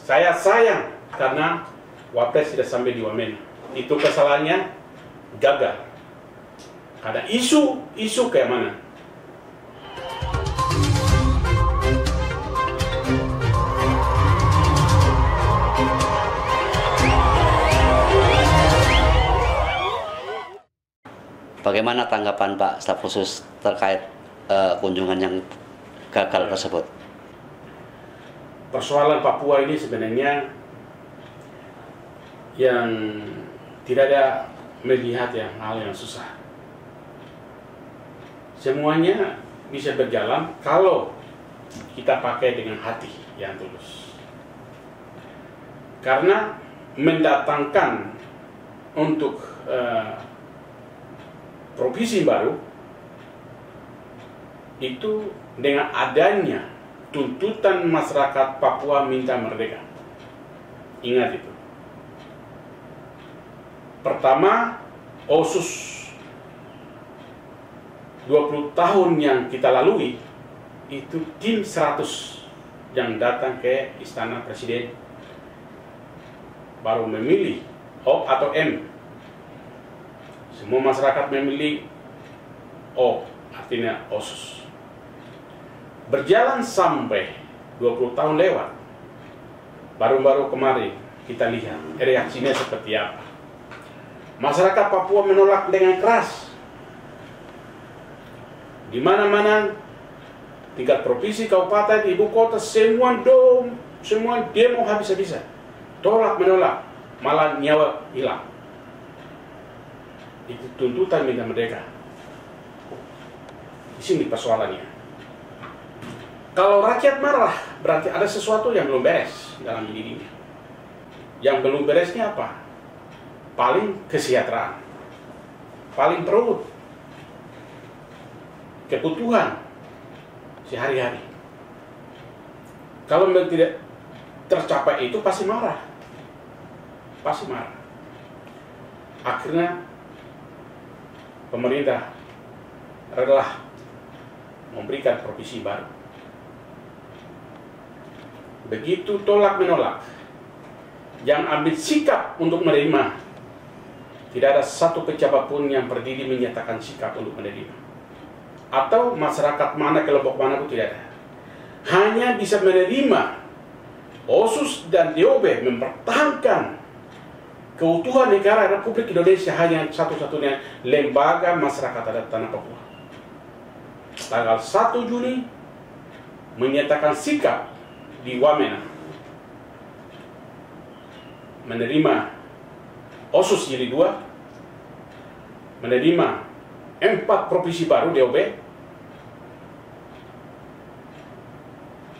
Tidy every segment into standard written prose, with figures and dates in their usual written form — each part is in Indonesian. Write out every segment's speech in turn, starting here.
Saya sayang karena Wapres tidak sampai di Wamena. Itu kesalahannya gagal. Ada isu keamanan. Bagaimana tanggapan Pak Staf Khusus terkait kunjungan yang gagal tersebut? Persoalan Papua ini sebenarnya yang tidak ada melihat hal yang susah. Semuanya bisa berjalan kalau kita pakai dengan hati yang tulus. Karena mendatangkan untuk provinsi baru itu dengan adanya tuntutan masyarakat Papua minta merdeka. Ingat itu. Pertama, OSUS 20 tahun yang kita lalui itu tim 100 yang datang ke Istana Presiden baru memilih O atau M. Semua masyarakat memilih O, artinya OSUS. Berjalan sampai 20 tahun lewat, baru-baru kemarin kita lihat reaksinya seperti apa. Masyarakat Papua menolak dengan keras. Di mana-mana, tingkat provinsi, kabupaten, ibu kota, semua demo habis-habisan. Tolak menolak, malah nyawa hilang. Itu tuntutan minta merdeka. Di sini persoalannya. Kalau rakyat marah, berarti ada sesuatu yang belum beres dalam dirinya. Yang belum beresnya apa? Paling kesejahteraan, paling perut, kebutuhan sehari-hari. Kalau tidak tercapai itu pasti marah. Pasti marah. Akhirnya pemerintah rela memberikan provinsi baru. Begitu tolak menolak, yang ambil sikap untuk menerima, tidak ada satu pejabat pun yang berdiri menyatakan sikap untuk menerima. Atau masyarakat mana, kelompok mana pun tidak ada. Hanya bisa menerima OSUS dan DOB mempertahankan keutuhan negara Republik Indonesia, hanya satu-satunya lembaga masyarakat adat Tanah Papua. Tanggal 1 Juni menyatakan sikap di Wamena menerima OSUS jilid 2, menerima 4 provinsi baru DOB,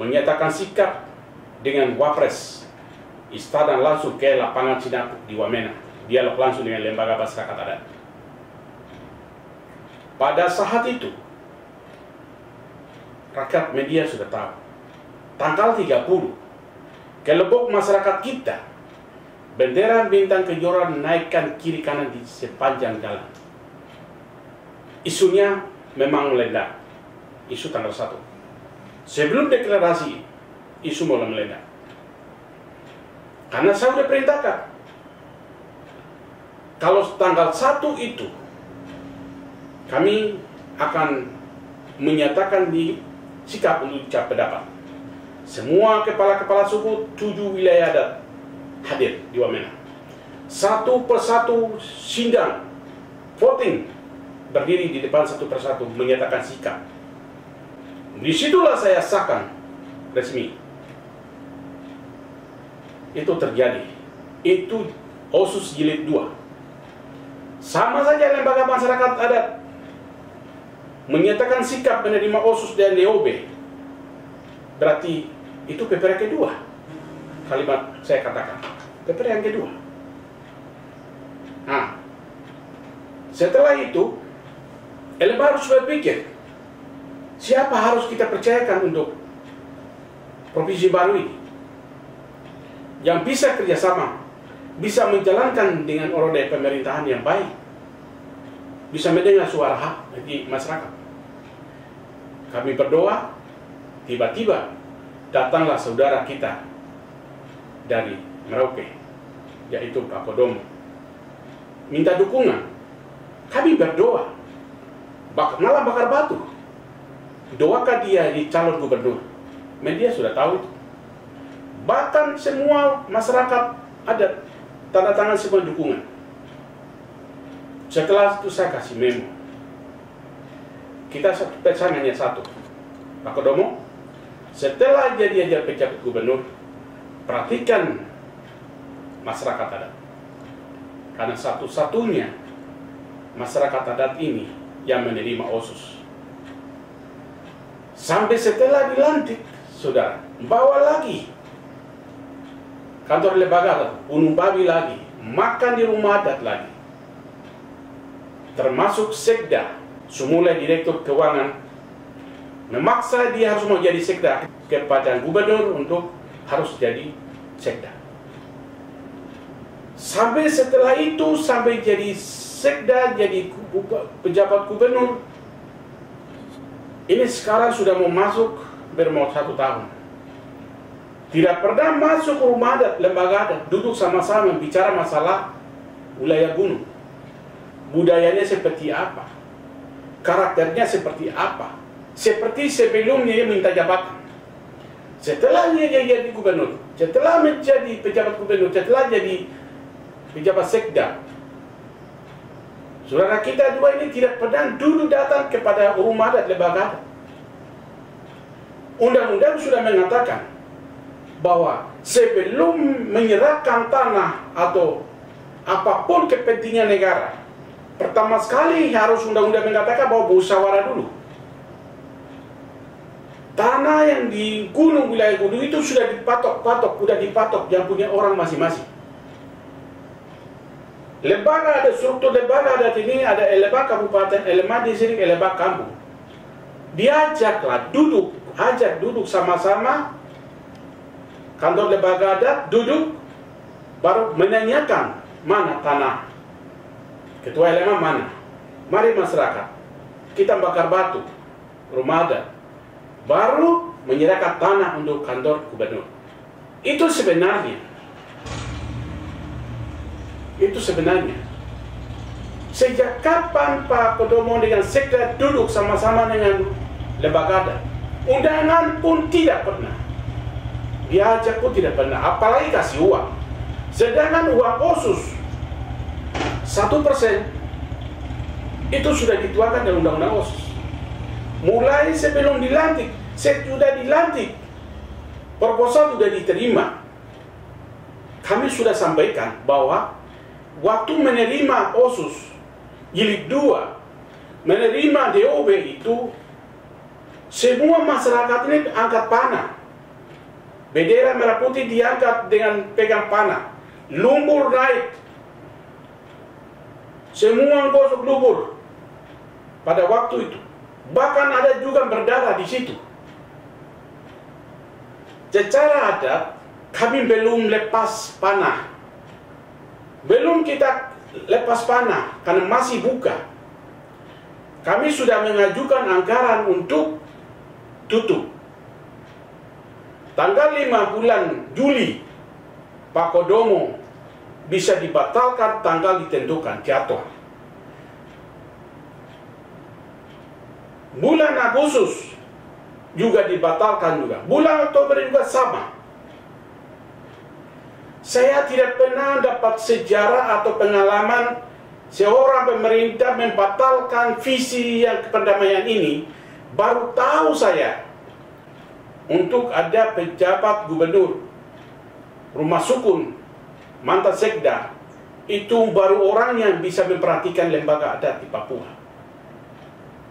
menyatakan sikap dengan Wapres Istana langsung ke lapangan Sinapuk di Wamena, dialog langsung dengan lembaga masyarakat adat. Pada saat itu rakyat media sudah tahu. Tanggal 30, kelompok masyarakat kita bendera bintang kejora naikkan kiri kanan di sepanjang jalan. Isunya memang meledak. Isu tanggal 1. Sebelum deklarasi, isu mulai meledak. Karena saya sudah perintahkan, kalau tanggal 1 itu kami akan menyatakan di sikap untuk ucap pendapat. Semua kepala-kepala suku 7 wilayah adat hadir di Wamena. Satu persatu sidang voting berdiri di depan satu persatu menyatakan sikap. Disitulah saya sahkan resmi. Itu terjadi. Itu OSUS jilid 2. Sama saja lembaga masyarakat adat menyatakan sikap menerima OSUS dan DOB. Berarti itu PPR yang kedua. Kalimat saya katakan, PPR yang kedua. Nah, setelah itu, LMA harus berpikir, siapa harus kita percayakan untuk provinsi baru ini? Yang bisa kerjasama, bisa menjalankan dengan roda pemerintahan yang baik, bisa mendengar suara hak di masyarakat. Kami berdoa, tiba-tiba datanglah saudara kita dari Merauke, yaitu Pak Kodomo, minta dukungan. Kami berdoa, malah bakar batu. Doakan dia di calon gubernur. Media sudah tahu itu. Bahkan semua masyarakat ada tanda tangan semua dukungan. Setelah itu saya kasih memo. Kita pesan hanya satu. Pak Kodomo, setelah jadi pejabat gubernur, perhatikan masyarakat adat. Karena satu-satunya masyarakat adat ini yang menerima OSUS. Sampai setelah dilantik, saudara, bawa lagi kantor lembaga adat, bunuh babi lagi, makan di rumah adat lagi. Termasuk sekda, semula direktur keuangan, memaksa dia harus mau jadi sekda kepada gubernur untuk harus jadi sekda. Sampai setelah itu, sampai jadi sekda, jadi pejabat gubernur, ini sekarang sudah mau masuk bermau 1 tahun. Tidak pernah masuk ke rumah adat, lembaga adat, duduk sama-sama bicara masalah wilayah gunung. Budayanya seperti apa? Karakternya seperti apa? Seperti sebelumnya dia minta jabatan. Setelah dia jadi gubernur, setelah menjadi pejabat gubernur, setelah jadi pejabat sekda, saudara kita dua ini tidak pernah dulu datang kepada rumah adat lembaga adat. Undang-undang sudah mengatakan bahwa sebelum menyerahkan tanah atau apapun kepentingan negara, pertama sekali harus undang-undang mengatakan bahwa musyawarah dulu. Tanah yang di gunung, wilayah gunung itu sudah dipatok yang punya orang masing-masing. Lembaga ada struktur lembaga adat ini, ada LMA kabupaten, LMA distrik, LMA kampung. Diajaklah ajak duduk sama-sama, kantor lembaga adat duduk, baru menanyakan mana tanah. Ketua LMA mana? Mari masyarakat, kita bakar batu, rumah adat. Baru menyerahkan tanah untuk kantor gubernur. Itu sebenarnya. Sejak kapan Pak Kodomo dengan sekda duduk sama-sama dengan lembaga adat? Undangan pun tidak pernah. Diajak pun tidak pernah. Apalagi kasih uang. Sedangkan uang OSUS 1% itu sudah dituangkan dalam undang-undang OSUS. Mulai sebelum dilantik, sudah dilantik, proposal sudah diterima. Kami sudah sampaikan bahwa waktu menerima OSUS jilid 2, menerima DOB itu, semua masyarakat ini angkat panah. Bendera merah putih diangkat dengan pegang panah. Lumpur naik. Semua gosok lumpur pada waktu itu. Bahkan ada juga berdarah di situ. Secara adat, kami belum lepas panah. Belum kita lepas panah, karena masih buka. Kami sudah mengajukan anggaran untuk tutup. Tanggal 5 bulan Juli, Pak Kodomo bisa dibatalkan, tanggal ditentukan, jatuh. Bulan Agustus juga dibatalkan juga. Bulan Oktober juga sama. Saya tidak pernah dapat sejarah atau pengalaman seorang pemerintah membatalkan visi yang perdamaian ini. Baru tahu saya untuk ada pejabat gubernur, rumah sukun, mantan sekda, itu baru orang yang bisa memperhatikan lembaga adat di Papua.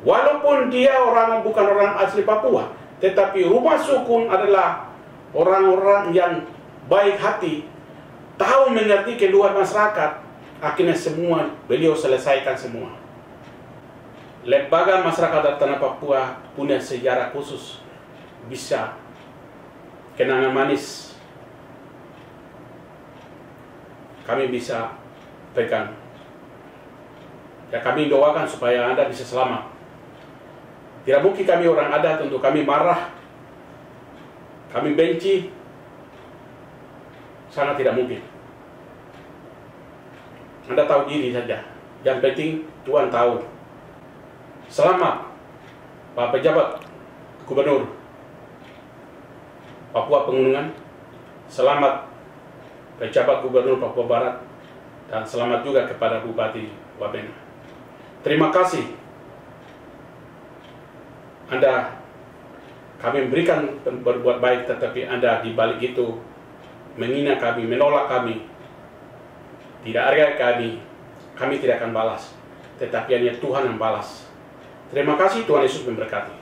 Walaupun dia bukan orang asli Papua, tetapi rumah sukun adalah orang-orang yang baik hati, tahu mengerti keluhan masyarakat. Akhirnya semua beliau selesaikan semua. Lembaga masyarakat adat tanah Papua punya sejarah khusus, bisa kenangan manis. Kami bisa pegang. Ya, kami doakan supaya Anda bisa selamat. Tidak mungkin kami orang adat untuk kami marah, kami benci. sangat tidak mungkin. Anda tahu diri saja. Yang penting Tuhan tahu. Selamat Pak Pejabat Gubernur Papua Pegunungan, selamat Pejabat Gubernur Papua Barat, dan selamat juga kepada Bupati Wabena. Terima kasih Anda, kami memberikan berbuat baik, tetapi Anda di balik itu menghina kami, menolak kami, tidak hargai kami tidak akan balas, tetapi hanya Tuhan yang balas. Terima kasih, Tuhan Yesus memberkati.